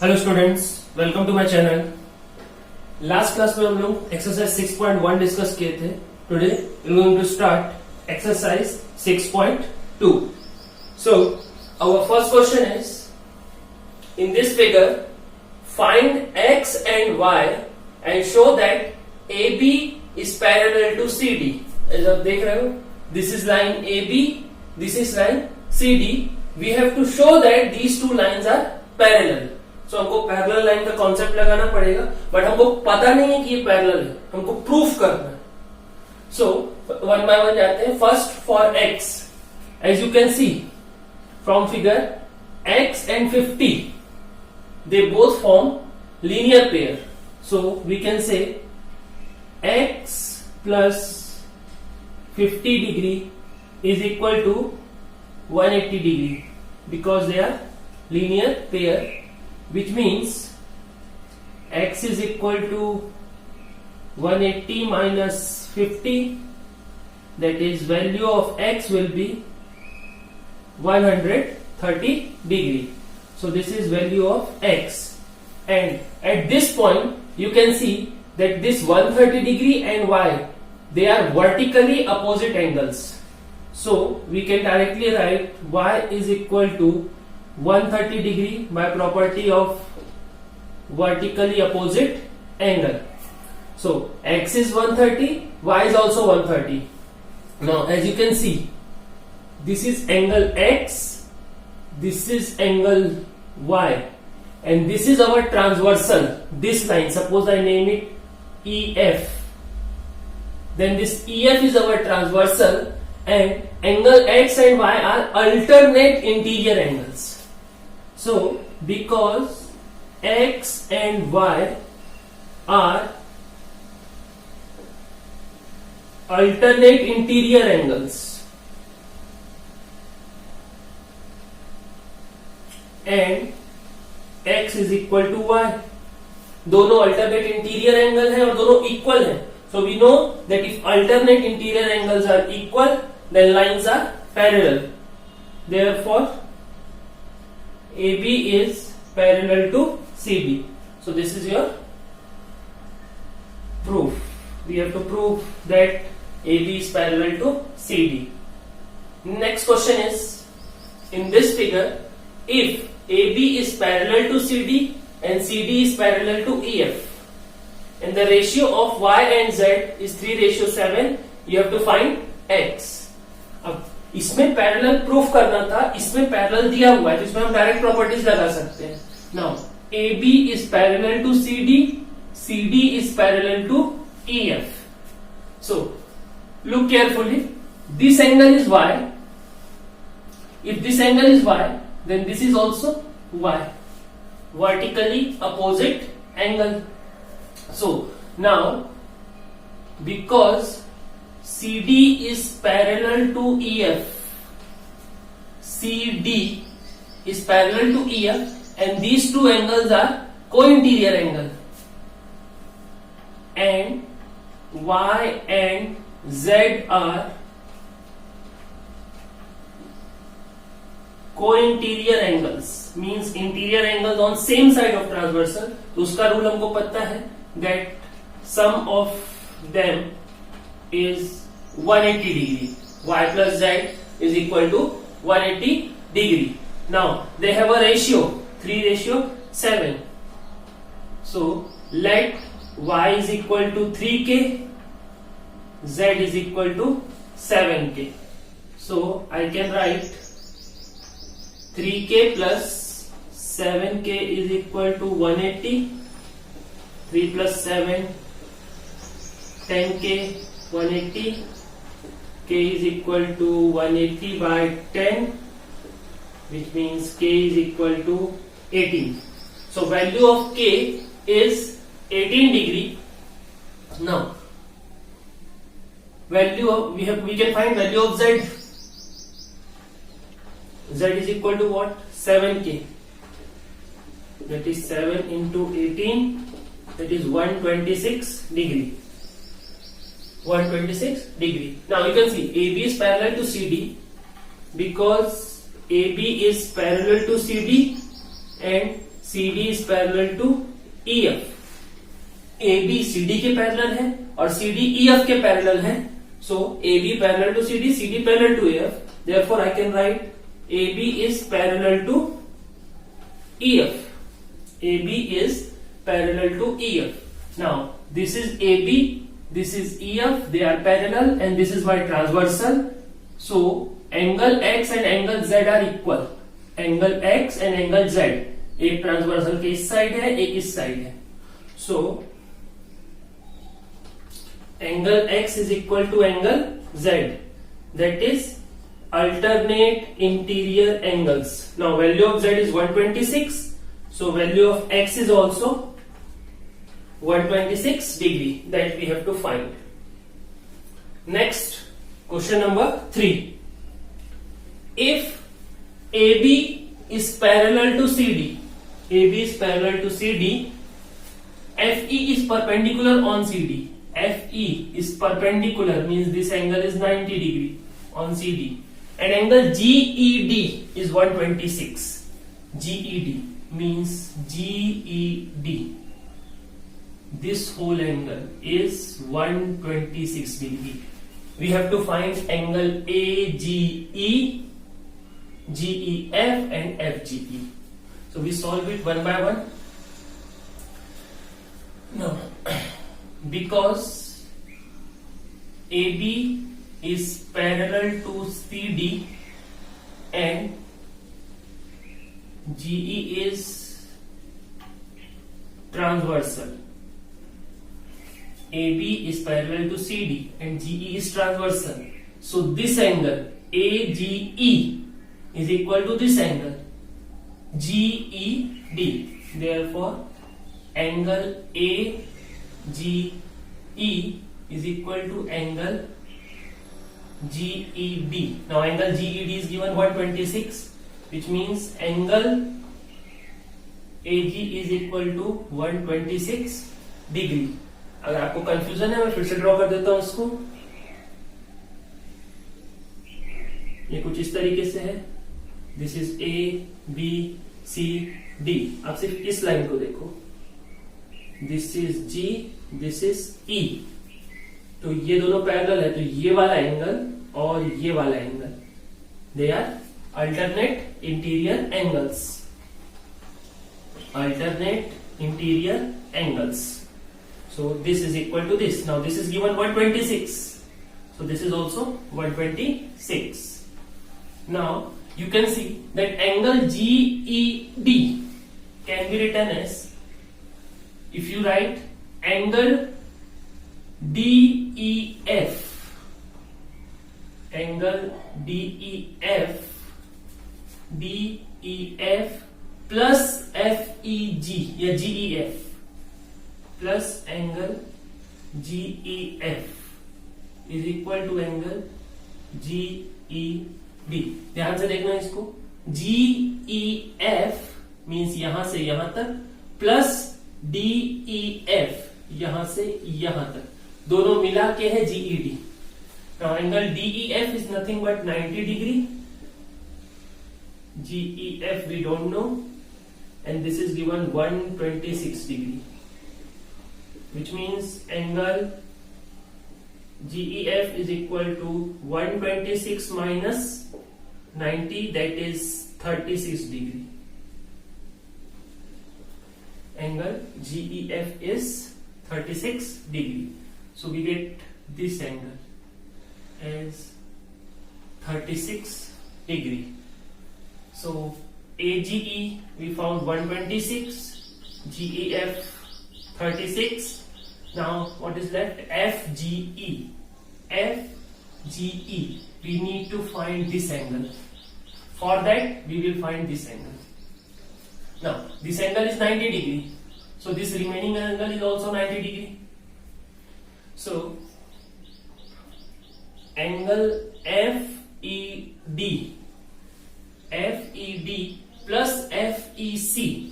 Hello students, welcome to my channel. Last class में हम लोग एक्सरसाइज 6.1 डिस्कस किए थे। Today we are going to start exercise 6.2। So our first question is, in this figure find x and y and show that AB is parallel to CD। ऐसा आप देख रहे हो, this is line AB, this is line CD। We have to show that these two lines are parallel. So हमको parallel line का concept लगाना पड़ेगा, but हमको पता नहीं है कि ये पैरेलल है, हमको प्रूफ करना है। सो वन बाय वन जाते हैं। First for x, as you can see from figure, x and 50 they both form linear pair. So we can say x plus 50 degree is equal to 180 degree because they are linear pair, which means x is equal to 180 minus 50, that is value of x will be 130 degree. So this is value of x, and at this point you can see that this 130 degree and y, they are vertically opposite angles. So we can directly write y is equal to 130 degree by property of vertically opposite angle. So x is 130, y is also 130. Now as you can see, this is angle x, this is angle y, and this is our transversal, this line. Suppose I name it EF, then this EF is our transversal, and angle x and y are alternate interior angles. So because x and y are alternate interior angles and x is equal to y, दोनों alternate interior angle है और दोनों equal है. So we know that if alternate interior angles are equal, then lines are parallel. Therefore AB is parallel to CD. So this is your proof. We have to prove that AB is parallel to CD. Next question is, in this figure, if AB is parallel to CD and CD is parallel to EF, and the ratio of y and z is 3:7, you have to find x. अब इसमें parallel proof करना था, इसमें parallel दिया हुआ है, तो इसमें हम डायरेक्ट प्रॉपर्टीज लगा सकते हैं. Now AB is parallel to CD, CD is parallel to EF. So look carefully, this angle is y. If this angle is y, then this is also y, vertically opposite angle. So now because CD is parallel to EF, CD is parallel to EF, and these two angles are co-interior angle, and Y and Z are co-interior angles, means interior angles on same side of transversal. तो उसका rule हमको पता है that sum of them is 180 degree. Y plus Z is equal to 180 degree. Now they have a ratio 3:7. So let Y is equal to 3K, Z is equal to 7K. So I can write 3K plus 7K is equal to 180. 3 plus 7, 10K, 180. K is equal to 180 by 10, which means K is equal to 18. So value of K is 18 degree. Now value of, we can find value of Z. Z is equal to what? 7K. That is 7 into 18. That is 126 degree. 126 degree. Now you can see AB is parallel to CD because AB is parallel to CD and CD is parallel to EF. AB CD के parallel है और CD EF के parallel है. So AB parallel to CD, CD parallel to EF. Therefore, I can write AB is parallel to EF. AB is parallel to EF. Now, this is AB, this is EF. They are parallel, and this is my transversal. So, angle X and angle Z are equal. Angle X and angle Z. एक transversal के इस side है, एक इस side है. So, angle X is equal to angle Z. That is alternate interior angles. Now, value of Z is 126. So, value of X is also 126 degree that we have to find. Next, question number 3. If AB is parallel to CD, AB is parallel to CD, FE is perpendicular on CD. FE is perpendicular means this angle is 90 degree on CD, and angle GED is 126. GED means GED. This whole angle is 126 degree. We have to find angle AGE, GEF and FGE. So we solve it one by one. Now, because AB is parallel to CD and GE is transversal. AB is parallel to CD and GE is transversal. So this angle AGE is equal to this angle GED. Therefore, angle AGE is equal to angle GED. Now, angle GED is given 126, which means angle AG is equal to 126 degree. अगर आपको confusion है, मैं फिर से draw कर देता हूं इसको. ये कुछ इस तरीके से है. This is A, B, C, D. आप सिर्फ इस लाइन को देखो. This is G, this is E. तो ये दोनों पैरेलल है, तो ये वाला एंगल और ये वाला angle, they are alternate interior angles. Alternate interior angles. So this is equal to this. Now this is given 126. So this is also 126. Now you can see that angle GED can be written as, if you write angle DEF, angle DEF plus FEG या GEF plus angle GEF is equal to angle GED. ध्यान से देखना इसको. GEF means यहां से यहां तक plus DEF यहां से यहां तक, दोनों मिला के है GED. Now angle DEF is nothing but 90 degree. GEF we don't know, and this is given 126 degree. Which means angle GEF is equal to 126 minus 90, that is 36 degree. Angle GEF is 36 degree. So we get this angle as 36 degree. So AGE we found 126, GEF 36. Now what is left? FGE. FGE. We need to find this angle. For that we will find this angle. Now this angle is 90 degree. So this remaining angle is also 90 degree. So angle FED. FED plus FEC.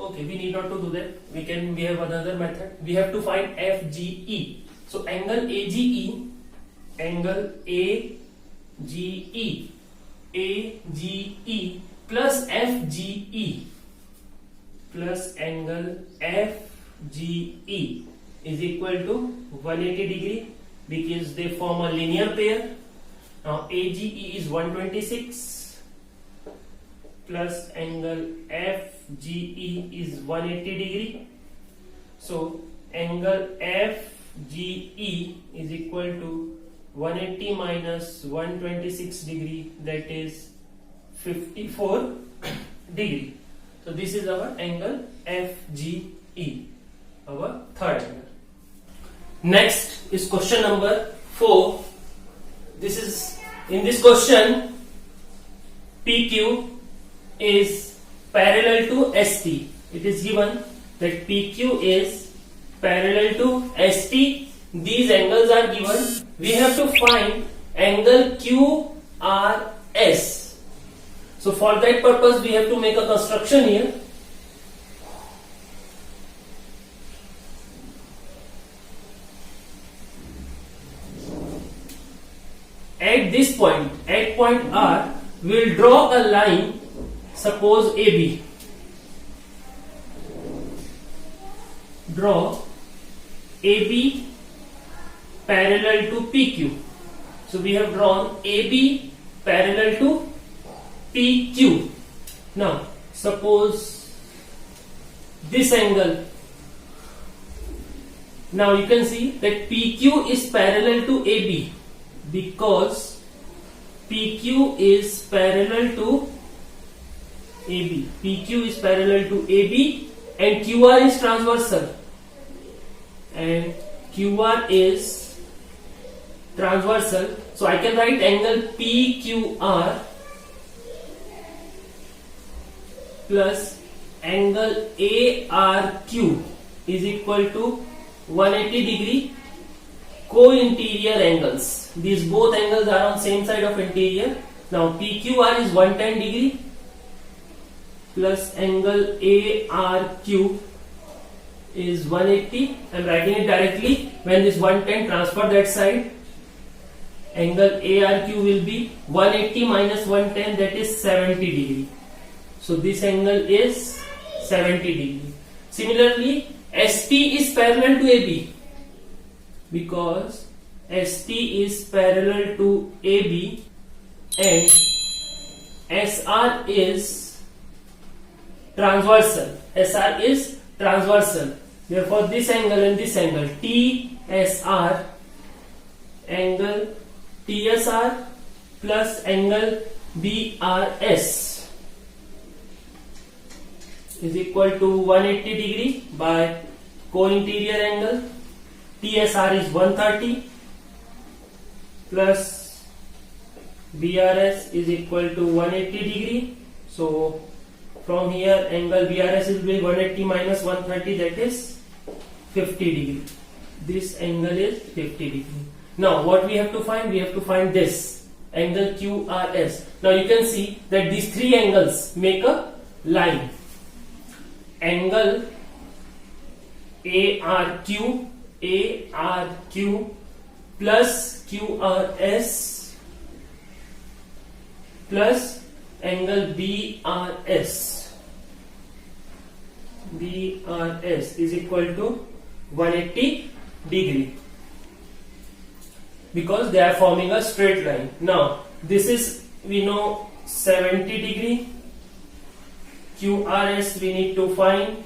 Okay, we need not to do that. We have another method. We have to find FGE. So angle AGE AGE plus FGE plus angle FGE is equal to 180 degree because they form a linear pair. Now AGE is 126 plus angle FGE is 180 degree. So angle FGE is equal to 180 minus 126 degree, that is 54 degree. So this is our angle FGE, our third angle. Next is question number 4. This is, in this question, PQ is parallel to ST. It is given that PQ is parallel to ST. These angles are given. We have to find angle QRS. So for that purpose we have to make a construction here. At this point, at point R, we will draw a line, suppose AB. Draw AB parallel to PQ. So we have drawn AB parallel to PQ. Now suppose this angle. Now you can see that PQ is parallel to AB because PQ is parallel to AB. PQ is parallel to AB and QR is transversal. And QR is transversal. So I can write angle PQR plus angle ARQ is equal to 180 degree co-interior angles. These both angles are on same side of interior. Now PQR is 110 degree plus angle ARQ is 180. I am writing it directly. When this 110 transfer that side, angle ARQ will be 180 minus 110, that is 70 degree. So this angle is 70 degree. Similarly, ST is parallel to AB because ST is parallel to AB and SR is transversal. SR is transversal. Therefore, this angle and this angle, TSR, angle TSR plus angle BRS is equal to 180 degree by co-interior angle. TSR is 130 plus BRS is equal to 180 degree. So from here angle BRS will be 180 minus 130, that is 50 degree. This angle is 50 degree. Now what we have to find? We have to find this angle QRS. Now you can see that these three angles make a line. Angle ARQ plus QRS plus angle BRS is equal to 180 degree because they are forming a straight line. Now this is, we know, 70 degree. QRS we need to find.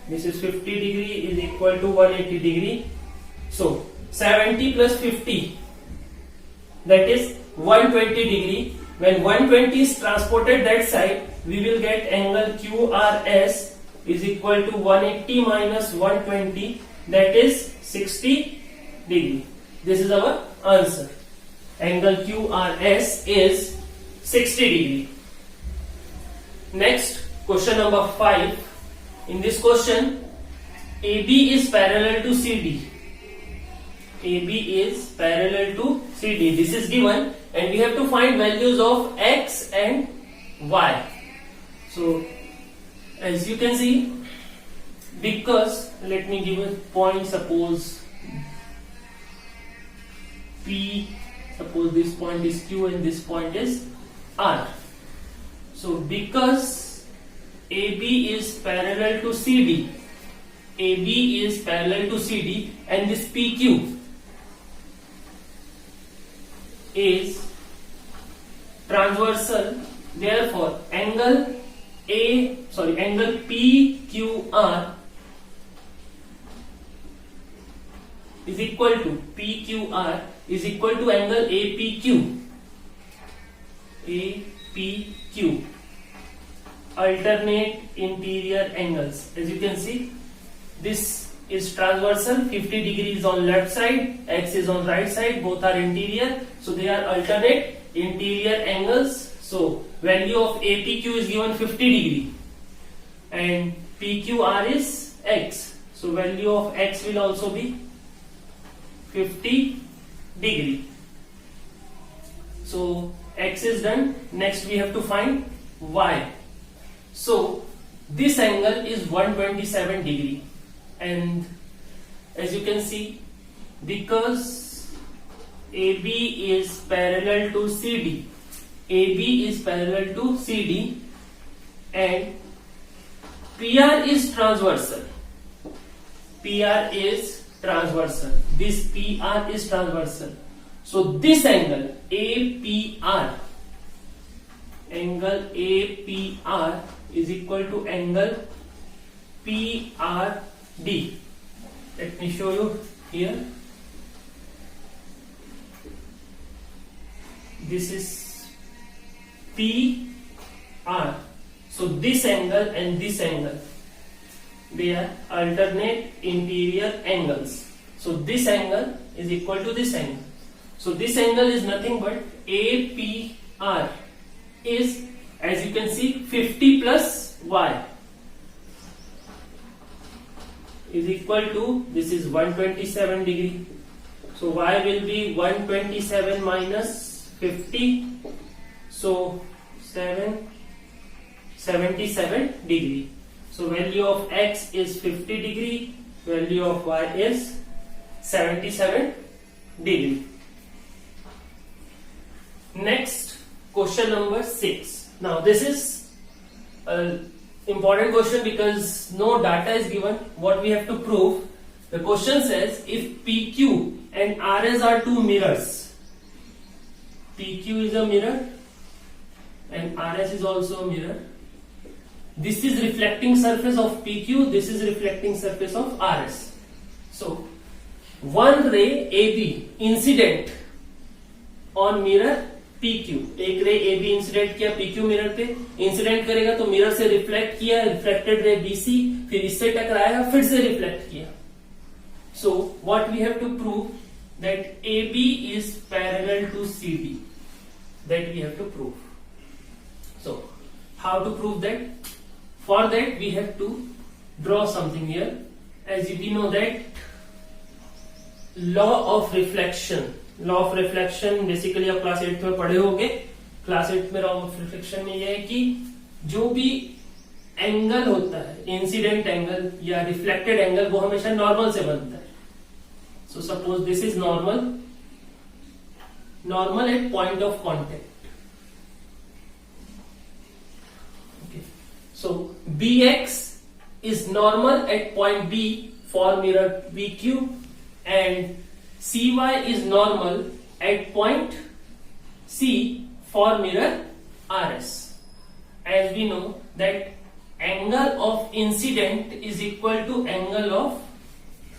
This is 50 degree is equal to 180 degree. So 70 plus 50, that is 120 degree. When 120 is transported that side, we will get angle QRS is equal to 180 minus 120, that is 60 degree. This is our answer. Angle QRS is 60 degree. Next, question number 5. In this question, AB is parallel to CD. AB is parallel to CD. This is given and we have to find values of X and Y. So as you can see, because, let me give a point, suppose P, suppose this point is Q and this point is R. So because AB is parallel to CD, AB is parallel to CD, and this PQ is transversal, therefore angle PQR is equal to angle APQ, alternate interior angles. As you can see, this is transversal, 50 degrees on left side, X is on right side, both are interior, so they are alternate interior angles. So value of APQ is given 50 degree and PQR is X, so value of X will also be 50 degree. So X is done. Next we have to find Y. So this angle is 127 degree, and as you can see, because AB is parallel to CD, and PR is transversal. This PR is transversal. So this angle APR is equal to angle PRD. Let me show you here. This is PR. So this angle and this angle, they are alternate interior angles. So this angle is equal to this angle. So this angle is nothing but APR is, as you can see, 50 plus Y is equal to, this is 127 degree. So Y will be 127 minus 50. So 77 degree. So value of X is 50 degree, value of Y is 77 degree. Next, question number 6. Now this is an important question because no data is given. What we have to prove, the question says if PQ and RS are two mirrors, PQ is a mirror and RS is also a mirror. This is reflecting surface of PQ, this is reflecting surface of RS. So one ray AB incident on mirror PQ, एक रे AB incident किया PQ mirror पे, incident करेगा तो mirror से reflect किया, reflected ray BC, फिर इससे टकराया, फिर से रिफ्लेक्ट किया. So what we have to prove, that AB is parallel to CD, that we have to prove. So how to prove that? For that we have to draw something here. As we know that law of reflection basically आप class 8 में पढ़े होंगे. Class 8 में law of reflection में यह है कि जो भी एंगल होता है, इंसिडेंट एंगल या रिफ्लेक्टेड एंगल, वो हमेशा नॉर्मल से बनता है. So suppose this is normal at point of contact. So Bx is normal at point B for mirror PQ and Cy is normal at point C for mirror RS. As we know that angle of incident is equal to angle of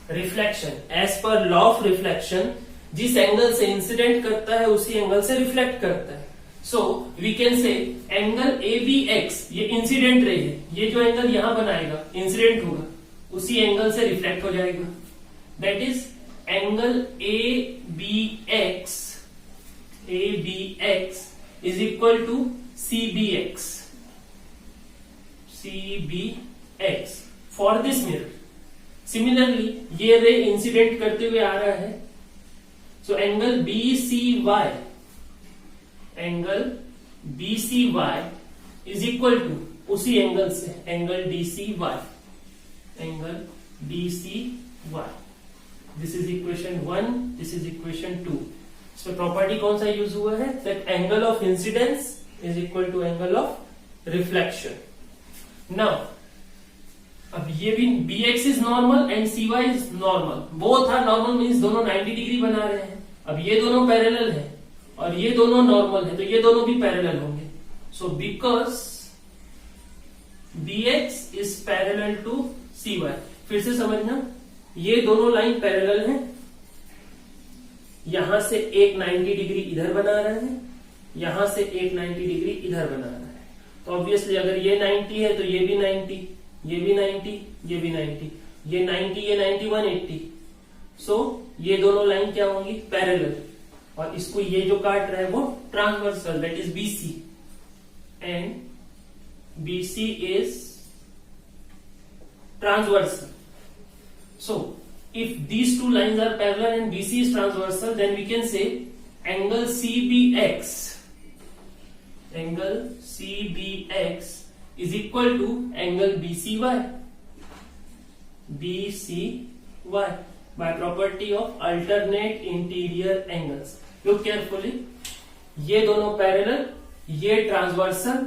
reflection. As per law of reflection, जिस angle से incident करता है उसी angle से reflect करता है. So we can say angle ABX, ये incident ray है, ये जो एंगल यहां बनाएगा इंसिडेंट होगा, उसी एंगल से रिफ्लेक्ट हो जाएगा. That is angle ABX is equal to CBX for this mirror. Similarly ये रे इंसिडेंट करते हुए आ रहा है, so angle BCY is equal to उसी एंगल से angle DCY. This is equation 1, this is equation 2. इसमें प्रॉपर्टी कौन सा यूज हुआ है, that angle of incidence is equal to angle of reflection. Now, अब ये भी bx is normal and cy is normal. Both are normal means दोनों 90 degree बना रहे हैं. अब ये दोनों पैरेलल है और ये दोनों नॉर्मल है, तो ये दोनों भी पैरेलल होंगे. So because bx is parallel to cy, फिर से समझना, ये दोनों लाइन पैरेलल हैं. यहां से एक 90 डिग्री इधर बना रहे हैं, यहां से एक 90 डिग्री इधर बना रहा है. तो ऑब्वियसली अगर ये 90 है तो ये भी 90, ये भी 90, ये भी 90, ये 90, ये 90, 180. सो ये दोनों लाइन क्या होंगी? पैरेलल. और इसको ये जो काट रहा है वो transversal, that is BC. And BC is transversal. So, if these two lines are parallel and BC is transversal, then we can say angle CBX is equal to angle BCY by property of alternate interior angles. Look carefully. ये दोनों parallel, ये transversal,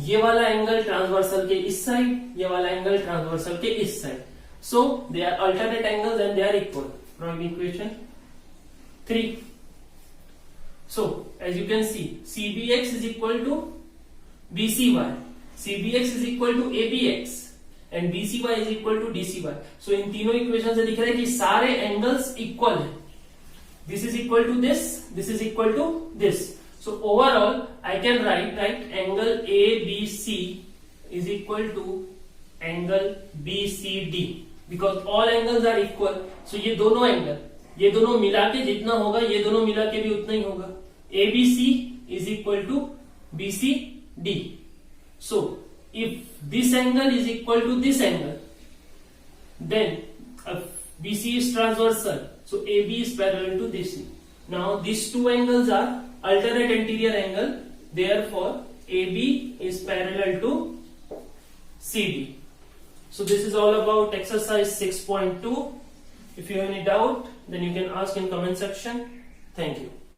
ये वाला angle transversal के इस side, ये वाला angle transversal के इस side. So they are alternate angles and they are equal. From equation 3. So as you can see, CBX is equal to BCY, CBX is equal to ABX and BCY is equal to DCY. So इन तीनों equation से दिख रहा है कि सारे angles equal है. This is equal to this, this is equal to this. So overall, I can write angle ABC is equal to angle BCD because all angles are equal. So ये दोनों angle, ये दोनों मिला के जितना होगा, ये दोनों मिला के भी उतना ही होगा. ABC is equal to BCD. So if this angle is equal to this angle, then BC is transversal. So AB is parallel to DC. Now these two angles are alternate interior angle, therefore AB is parallel to CD. So this is all about exercise 6.2. If you have any doubt, then you can ask in comment section. Thank you.